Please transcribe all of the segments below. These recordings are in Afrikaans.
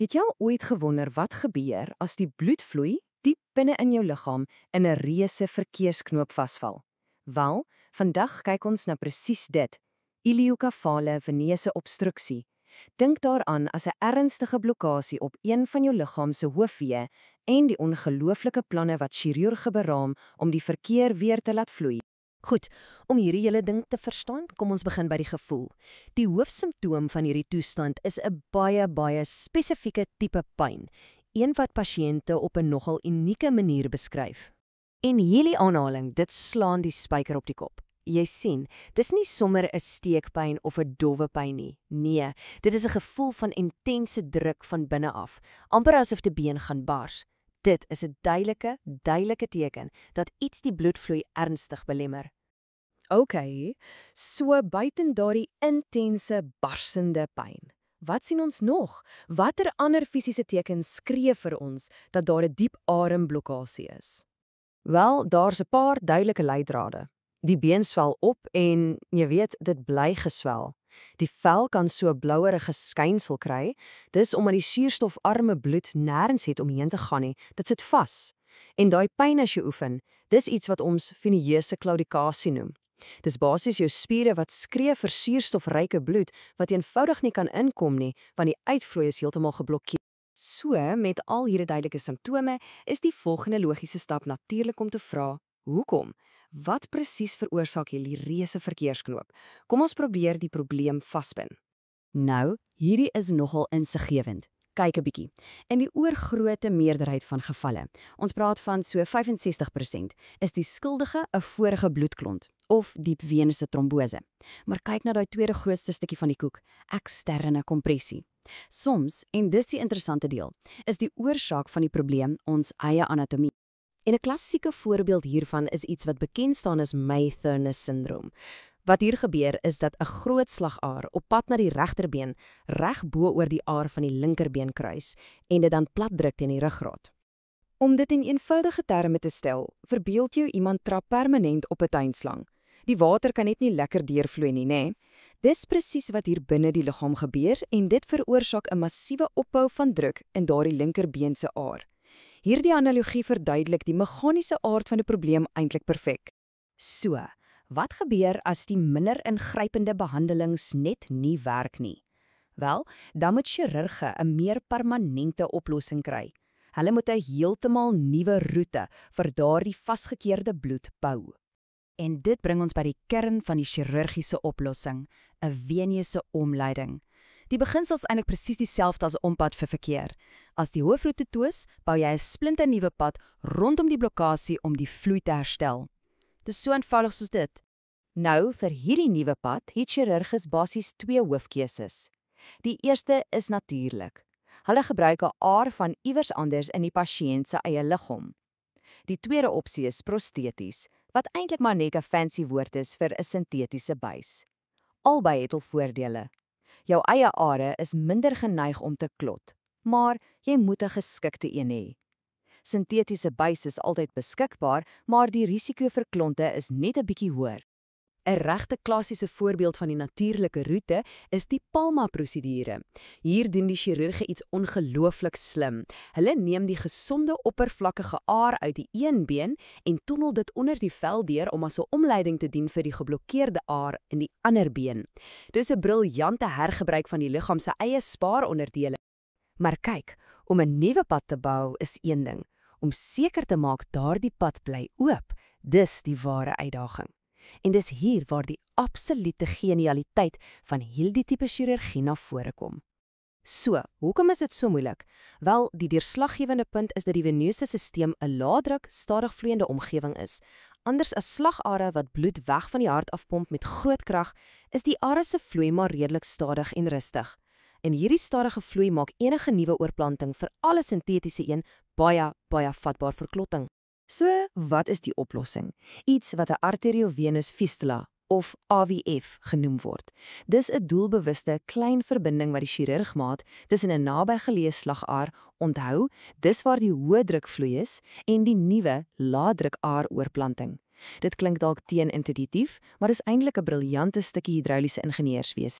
Het jy al ooit gewonder wat gebeur as die bloedvloei diep binne in jou liggaam in 'n reuse verkeersknoop vasval? Wel, vandag kyk ons na presies dit: iliokafale venese obstruksie. Dink daaraan as 'n ernstige blokkade op een van jou liggaam se hoofweë en die ongelooflike planne wat chirurge beraam om die verkeer weer te laat vloei. Goed, om hierdie hele ding te verstaan, kom ons begin by die gevoel. Die hoofsimptoom van hierdie toestand is 'n baie spesifieke tipe pyn, een wat pasiënte op 'n nogal unieke manier beskryf. En hierdie aanhaling, dit slaan die spyker op die kop. Jy sien, dis nie sommer 'n steekpyn of 'n dowwe pyn nie. Nee, dit is 'n gevoel van intense druk van binne af, amper asof die been gaan bars. Dit is 'n duidelike teken dat iets die bloedvloei ernstig belemmer. OK, so buiten daardie intense barsende pyn. Wat sien ons nog? Watter ander fisiese tekens skree vir ons dat daar 'n diep aremblokkade is? Wel, daar's 'n paar duidelike leidrade. Die been swel op en, jy weet, dit bly geswel. Die vel kan so 'n blouerige skynsel kry, dis omdat die suurstofarme bloed nêrens het om heen te gaan nie, dit sit vas. En daai pyn as jy oefen, dis iets wat ons veneuse claudikasie noem. Dis basies jou spiere wat skree vir suurstofryke bloed wat eenvoudig nie kan inkom nie, want die uitvloei is heeltemal geblokkeer. So, met al hierdie duidelike simptome, is die volgende logiese stap natuurlik om te vra: hoekom? Wat presies veroorsaak hierdie reuse verkeersknoop? Kom ons probeer die probleem vaspin. Nou, hierdie is nogal insiggewend. Kyk 'n bietjie. In die oorgrootte meerderheid van gevalle, ons praat van so 65%, is die skuldige 'n vorige bloedklont of diep venese trombose. Maar kyk na daai tweede grootste stukkie van die koek, eksterne kompressie. Soms, en dis die interessante deel, is die oorsaak van die probleem ons eie anatomie. En 'n klassieke voorbeeld hiervan is iets wat bekend staan as May-Thurnes syndroom. Wat hier gebeur is dat 'n groot slagaar op pad na die regterbeen reg bo oor die aar van die linkerbeen kruis en dit dan platdruk teen die ruggraat. Om dit in eenvoudige terme te stel, verbeel jou iemand trap permanent op 'n tuinslang. Die water kan net nie lekker deurvloei nie, né? Dis presies wat hier binne die liggaam gebeur en dit veroorsaak 'n massiewe opbou van druk in daardie linkerbeen se aar. Hierdie analogie verduidelik die meganiese aard van die probleem eintlik perfek. So, wat gebeur as die minder ingrypende behandelings net nie werk nie? Wel, dan moet chirurge 'n meer permanente oplossing kry. Hulle moet 'n heeltemal nuwe roete vir daardie vasgekeerde bloed bou. En dit bring ons by die kern van die chirurgiese oplossing, 'n venese omleiding. Die beginsel is eintlik presies dieselfde as 'n ompad vir verkeer. As die hoofroete toos, bou jy 'n splinternuwe pad rondom die blokkade om die vloei te herstel. Dis so eenvoudig soos dit. Nou, vir hierdie nuwe pad het chirurge basies twee hoofkeuses. Die eerste is natuurlik. Hulle gebruik 'n aar van iewers anders in die pasiënt se eie liggaam. Die tweede opsie is prosteties, wat eintlik maar net 'n fancy woord is vir 'n sintetiese buis. Albei het hul voordele. Jou eie are is minder geneig om te klot, maar jy moet 'n geskikte een hê. Sintetiese buis is altyd beskikbaar, maar die risiko vir klonte is net 'n bietjie hoër. 'n Regte klassiese voorbeeld van die natuurlike roete is die Palma-prosedure. Hier doen die chirurge iets ongelooflik slim. Hulle neem die gesonde oppervlakkige aar uit die een been en tunnel dit onder die vel deur om as 'n omleiding te dien vir die geblokkeerde aar in die ander been. Dis 'n briljante hergebruik van die liggaam se eie spaaronderdele. Maar kyk, om 'n nuwe pad te bou is een ding. Om seker te maak daardie pad bly oop, dis die ware uitdaging. En dis hier waar die absolute genialiteit van hierdie tipe chirurgie na vore kom. So, hoekom is dit so moeilik? Wel, die deurslaggewende punt is dat die venose stelsel 'n laadruk, stadig vloeiende omgewing is. Anders as slagare wat bloed weg van die hart afpomp met groot krag, is die are se vloei maar redelik stadig en rustig. En hierdie stadige vloei maak enige nuwe oorplanting vir alle sintetiese een baie vatbaar vir klotting. So, wat is die oplossing? Iets wat 'n arteriovenous fistula of AVF genoem word. Dis 'n doelbewuste klein verbinding wat die chirurg maak tussen 'n nabygeleë slagaar, onthou, dis waar die hoë drukvloei is, en die nuwe laadrukaar oorplanting. Dit klink dalk teenintuïtief, maar is eintlik 'n briljante stukkie hidrouliese ingenieurswese.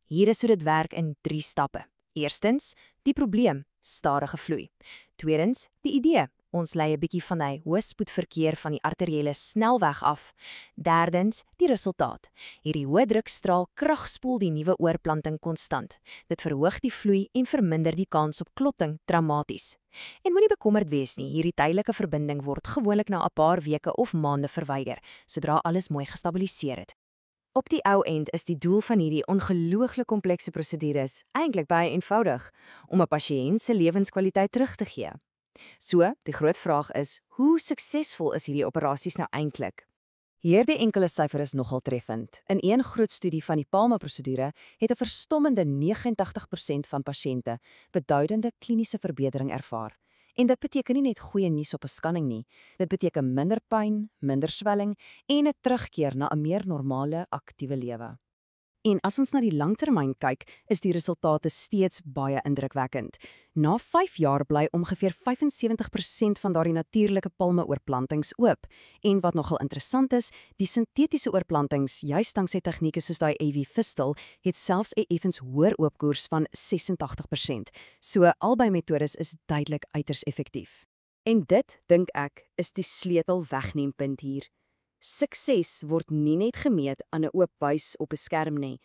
Hier is hoe dit werk in 3 stappe. Eerstens, die probleem, stadige vloei. Tweedens, die idee, ons lei 'n bietjie van die hoëspoedverkeer van die arteriële snelweg af. Derdens, die resultaat. Hierdie hoë drukstraal kragspoel die nuwe oorplanting konstant. Dit verhoog die vloei en verminder die kans op klotting dramaties. En moenie bekommerd wees nie, hierdie tydelike verbinding word gewoonlik na 'n paar weke of maande verwyder, sodra alles mooi gestabiliseer het. Op die ou end is die doel van hierdie ongelooflik komplekse prosedures eintlik baie eenvoudig, om 'n pasiënt se lewenskwaliteit terug te gee. So, die groot vraag is, hoe suksesvol is hierdie operasies nou eintlik? Hierdie enkele syfer is nogal treffend. In een groot studie van die Palma-prosedure het 'n verstommende 89% van pasiënte beduidende kliniese verbetering ervaar. En dit beteken nie net goeie nuus op 'n skanning nie. Dit beteken minder pyn, minder swelling en 'n terugkeer na 'n meer normale, aktiewe lewe. En as ons na die langtermyn kyk, is die resultate steeds baie indrukwekkend. Na 5 jaar bly ongeveer 75% van daardie natuurlike palme-oorplantings oop. En wat nogal interessant is, die sintetiese oorplantings, juist danksy tegnieke soos daai AV Fistel, het selfs 'n effens hoër oopkoers van 86%. So albei metodes is duidelik uiters effektief. En dit, dink ek, is die sleutel-wegneempunt hier. Sukses word nie net gemeet aan 'n oop buis op 'n skerm nie.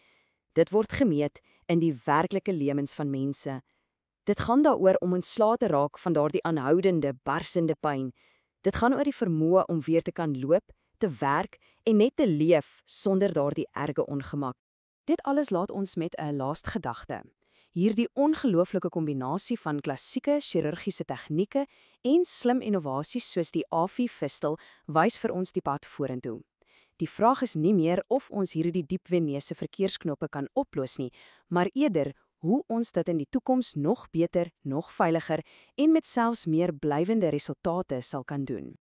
Dit word gemeet in die werklike lewens van mense. Dit gaan daaroor om ontslae te raak van daardie aanhoudende, barsende pyn. Dit gaan oor die vermoë om weer te kan loop, te werk en net te leef sonder daardie erge ongemak. Dit alles laat ons met 'n laaste gedagte. Hierdie ongelooflike kombinasie van klassieke chirurgiese tegnieke en slim innovasies soos die AV Fistel wys vir ons die pad vorentoe. Die vraag is nie meer of ons hierdie diepveneuse verkeersknoppe kan oplos nie, maar eerder hoe ons dit in die toekoms nog beter, nog veiliger en met selfs meer blywende resultate sal kan doen.